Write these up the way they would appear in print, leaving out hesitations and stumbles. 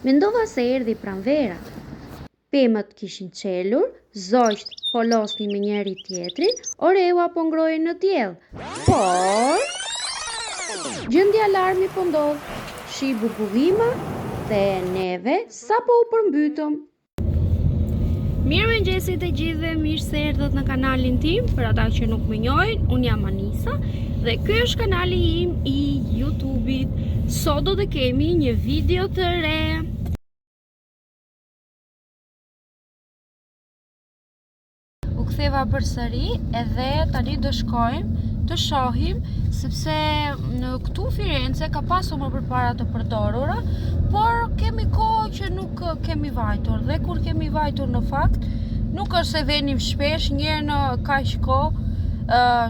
Mendova se erdhi pranvera. Pemët kishin qelur, zogjt po losnin me njëri tjetrin, oreua po ngrohej në diell. Por gjëndi alarmi po ndodh, shi bubullima dhe neve sapo u përmbytëm. Mirëmëngjesit të gjithëve, mirë se erdhët në kanalin tim. Për ata që nuk më njohin, unë jam Anisa dhe ky është kanali im i YouTube-it. Sot do të kemi një video të re. U ktheva përsëri edhe tani do shkojmë të shohim, sepse në këtu Firenze ka pasur më përpara të përdorura, por kemi kohë që nuk kemi vajtur, dhe kur kemi vajtur në fakt nuk është se venim shpesh, njerë në kaq kohë.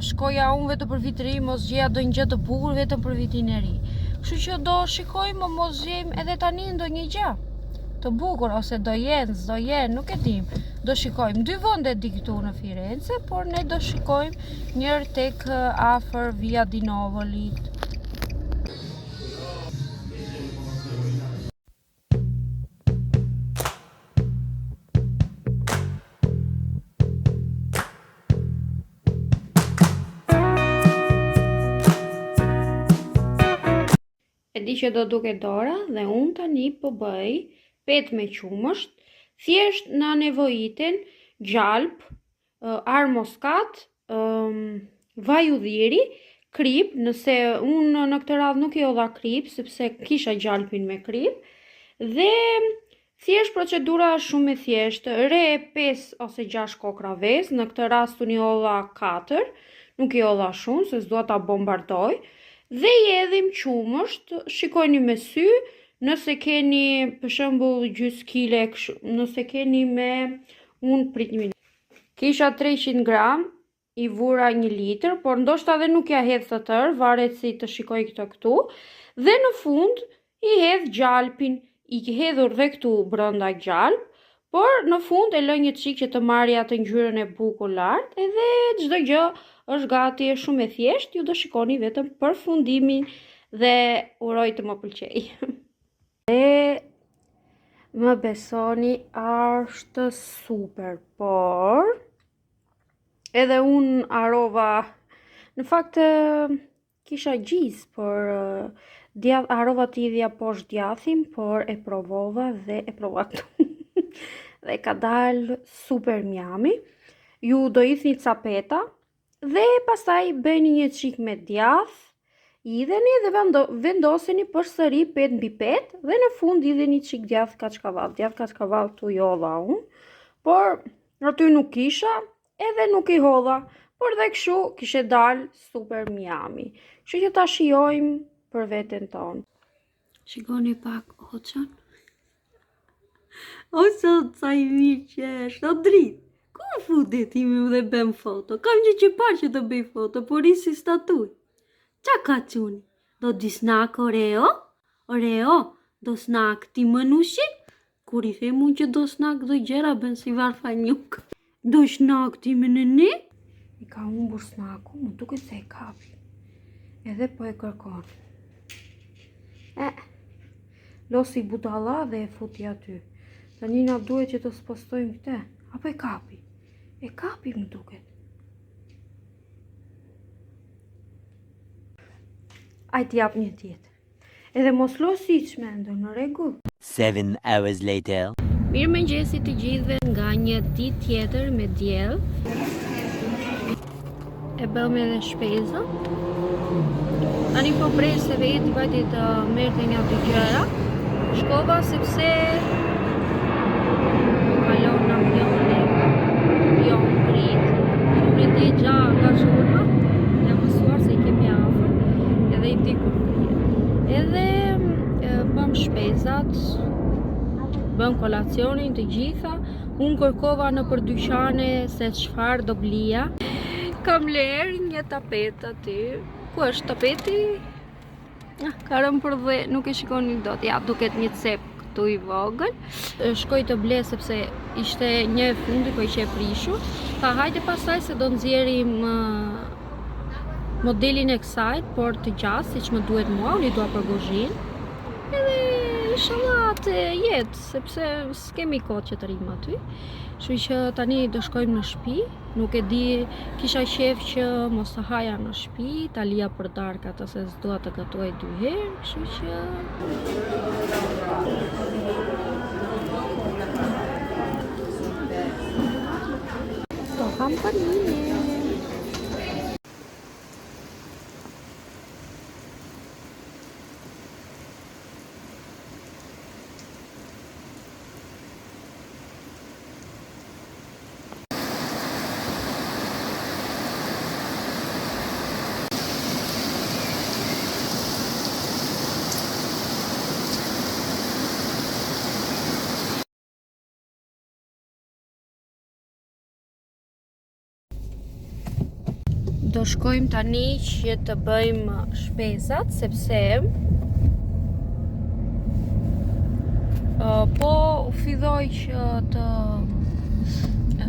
Shkoja unë vetëm për vit të ri, mos gjeja ndonjë gjë të bukur vetëm për vitin e ri. Kështu që do shikojmë, mos gjejmë edhe tani ndonjë gjë të bukur, ose do jenë, s'do jenë, nuk e dim. Do shikojmë dy vende di këtu në Firenze, por ne do shikojmë njërë tek afër Via di Novolit. E di që do duket dora dhe unë tani po bëj pet me qumësht, thjesht na nevojiten gjalp, armoskat, vaj udhiri, krip, nëse unë në këtë radhë nuk e hodha krip, sepse kisha gjalpin me krip, dhe thjesht procedura është shumë e thjeshtë, re 5 ose 6 kokra ves, në këtë rast unë i hodha 4, nuk i hodha shumë, se s'dua ta bombardoj, dhe i edhim qumësht, shikojni me sy, nëse keni për shembull gjys kile, nëse keni me unë pritni. Kisha 300 gram, i vura 1 litër, por ndoshta edhe nuk ja hedh të tërë, varet si të shikoj këtë këtu, dhe në fund i hedh gjalpin, i hedhur dhe këtu brenda gjalp, por në fund e lë një çik që të marrë atë ngjyrën e bukur lart, edhe çdo gjë është gati, është shumë e thjeshtë, ju do shikoni vetëm përfundimin dhe uroj të më pëlqej. Dhe më besoni, është super, por edhe unë arova, në fakt kisha gjizë, por arova t'i idhja poshtë djathim, por e provova dhe e provatu. Dhe ka dalë super mjami. Ju do idhni capeta dhe pastaj bëni një çik me djath, idheni dhe vendoseni përsëri 5 mbi 5 dhe në fund idheni çik djath kaçkavall. Djath kaçkavall tu i hodha unë, por aty nuk kisha, edhe nuk i hodha, por dhe kështu kishe dalë super mjami. Kështu që ta shijojmë për veten tonë. Shikoni pak hoçën. O sot sa i mirë që është, o dritë. Ku futet ti me dhe bëm foto? Kam një që parë që të bëj foto, por i si statuj. Qa ka quni? Do di snak Oreo? Oreo, do snak ti mënushi? Kur i them unë që do snak do gjera bën si varfanjuk. Do snak ti më nëni? I ka humbur snaku, më duket se e kapi. Edhe po e kërkon. Losi budalla dhe e futi aty. Tani na duhet që të spostojmë këte. Apo e kapi? E kapi më duket. Ajt jap një tjetër. Edhe mos losi i çmendën, në rregull. 7 hours later. Mirëmëngjesit të gjithëve nga një ditë tjetër me diell. E bëm edhe shpeza. Tani po prej se veti vajti të merrte një aty gjëra. Shkova sepse kalon në avioni, jo ngrit. Ngrit e gja nga shurma, jam mësuar se i kemi afër, edhe i di kur krijet. Edhe bëm shpezat, bëm kolacionin të gjitha, unë kërkova në për dyqane se çfarë do blija. Kam lerë një tapet aty. Ku është tapeti? Ka rënë për dhe, nuk e shikoni dot. Ja, duket një cep këtu i vogël. Shkoj të ble sepse ishte një e fundi, po ishte e prishur. Tha hajde pastaj se do nxjerrim modelin e kësaj, por të gjatë, siç më duhet mua, unë i dua për guzhinë. Edhe inshallah të jetë, sepse s'kemi kohë që të rrim aty. Kështu që tani do shkojmë në shtëpi. Nuk e di, kisha qef që mos të haja në shtëpi, ta lija për darkë atë se s'dua të gatuaj 2 herë, kështu që do ham panine. Do shkojmë tani që të bëjmë shpesat, sepse po filloj që të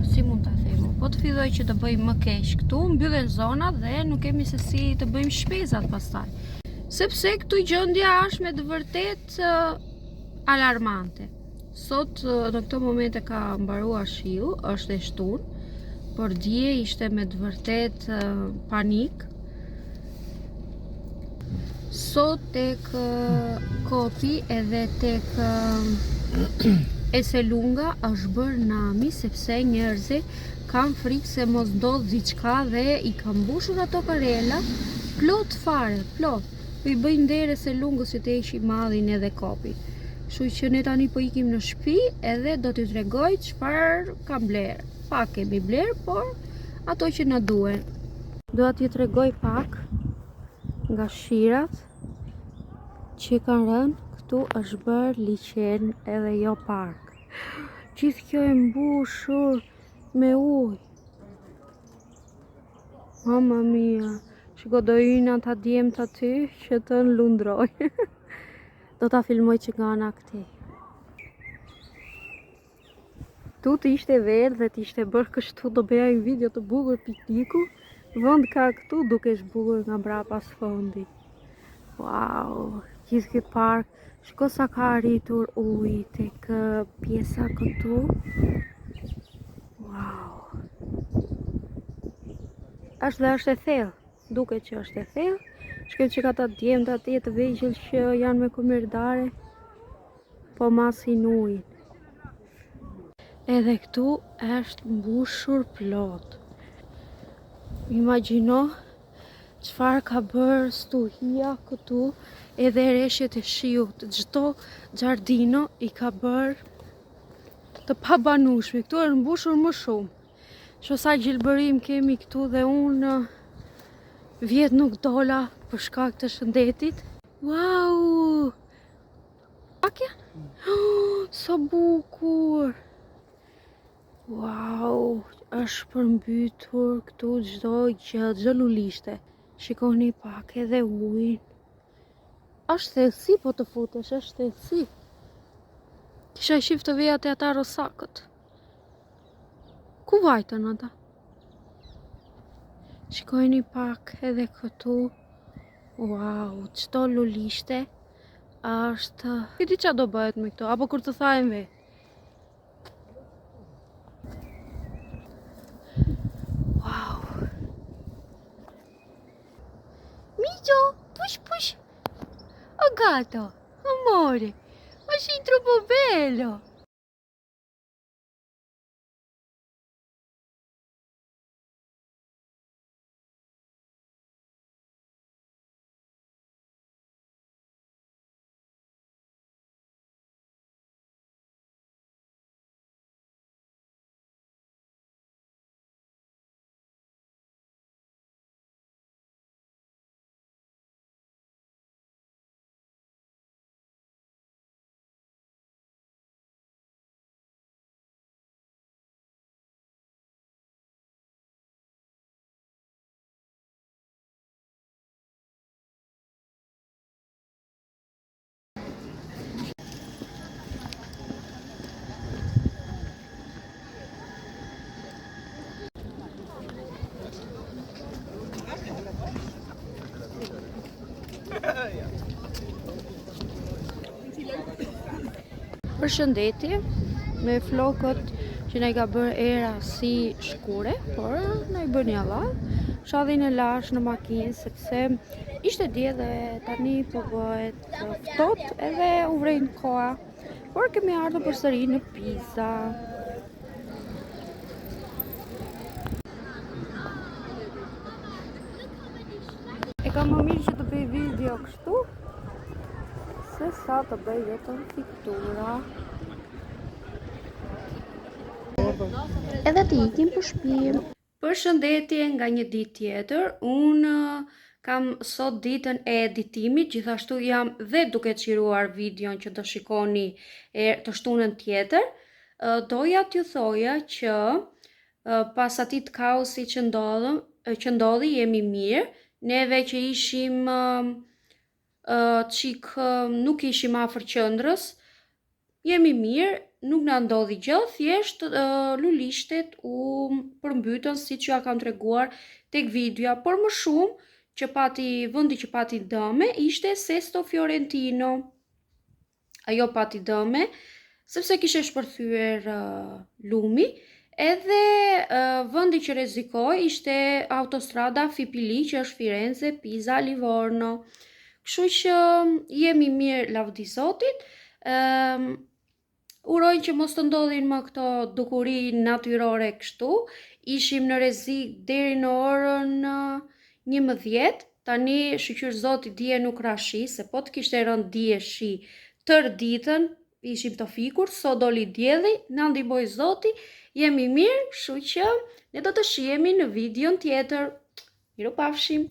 si mund ta them, po të filloj që të bëjmë më keq këtu, mbyllen zonat dhe nuk kemi se si të bëjmë shpesat pastaj. Sepse këtu gjendja është me të vërtet alarmante. Sot në këtë moment e ka mbaruar shiu, është e shtunë. Por dje ishte me të vërtet panik. Sot tek Kopi edhe tek Eselunga është bërë nami, sepse njerëzit kanë frikë se mos ndodh diçka dhe i kanë mbushur ato karela plot fare, plot. I bëjnë derë Eselungës që të heqi madhin edhe Kopi. Kështu që ne tani po ikim në shtëpi edhe do t'ju tregoj çfarë kam blerë. Pak kemi blerë, por ato që na duhen. Doa t'ju tregoj pak nga shirat që kanë rënë. Këtu është bërë liçen edhe jo park. Gjithë kjo e mbushur me ujë. Mamma mia, shiko do hyjnë ata djemt aty që të lundroj. Do ta filmoj që nga ana këtej. Tu të ishte verë dhe të ishte bërë kështu, do bëja një video të bukur pikniku. Vend ka këtu duke zhbukur nga brapa sfondi. Wow, gjithë ky park. Shiko sa ka arritur uji tek pjesa këtu. Wow. Është e thellë. Duket që është e thellë. Shkoj që ka ta djemt atje të vegjël që janë me kombërdare. Po masin ujin. Edhe këtu është mbushur plot. Imagjino çfarë ka bërë stuhia këtu, edhe rreshtet e shiut. Çdo xhardino i ka bërë të pabanueshme. Këtu është mbushur më shumë. Sho sa gjelbërim kemi këtu dhe unë vjet nuk dola për shkak të shëndetit. Wow! Pakja? Oh, sa bukur! Wow, është përmbytur këtu çdo gjë, çdo lulishte. Shikoni pak edhe ujin. Është thellësi po të futesh, është thellësi. Kisha qef të veja te ata rosakët. Ku vajtën ata? Shikojni pak edhe këtu. Wow, çdo lulishte është. Këti qa do bëhet me këto, apo kur të thajem ve? Push push. Oh gatto, amore, ma sei troppo bello. Përshëndetje, me flokët që na I ka bërë era si shkure, por na I bën një radhë. Shalin e lash në makinë sepse ishte dje dhe tani po bëhet ftohtë edhe u vren koha. Por kemi ardhur përsëri në Pisa. E kam më mirë që të bëj video kështu se sa të bëj vetëm piktura. Edhe të ikim për shtëpi. Përshëndetje nga një ditë tjetër. Unë kam sot ditën e editimit, gjithashtu jam dhe duke qiruar videon që do shikoni të shtunën tjetër. Doja t'ju thoja që pas atit kaosi që ndodhi jemi mirë. Neve që ishim nuk ishim afër qendrës, jemi mirë, nuk na ndodhi gjë, thjesht lulishtet u përmbytën siç ja kam treguar tek videoja, por më shumë vendi që pati dëme ishte Sesto Fiorentino. Ajo pati dëme sepse kishte shpërthyer lumi. Edhe vendi që rrezikoi ishte autostrada Fipili, që është Firenze, Pisa, Livorno. Kështu që jemi mirë, lavdi Zotit. Uroj që mos të ndodhin më këto dukuri natyrore kështu. Ishim në rrezik deri në orën 11. Tani shqyr Zoti dje nuk ra shi, se po të kishte rënë dje shi tër ditën, ishim të fikur, sot doli dielli, na ndihmoj Zoti. Jemi mirë, kështu që ne do të shihemi në videon tjetër. Mirupafshim.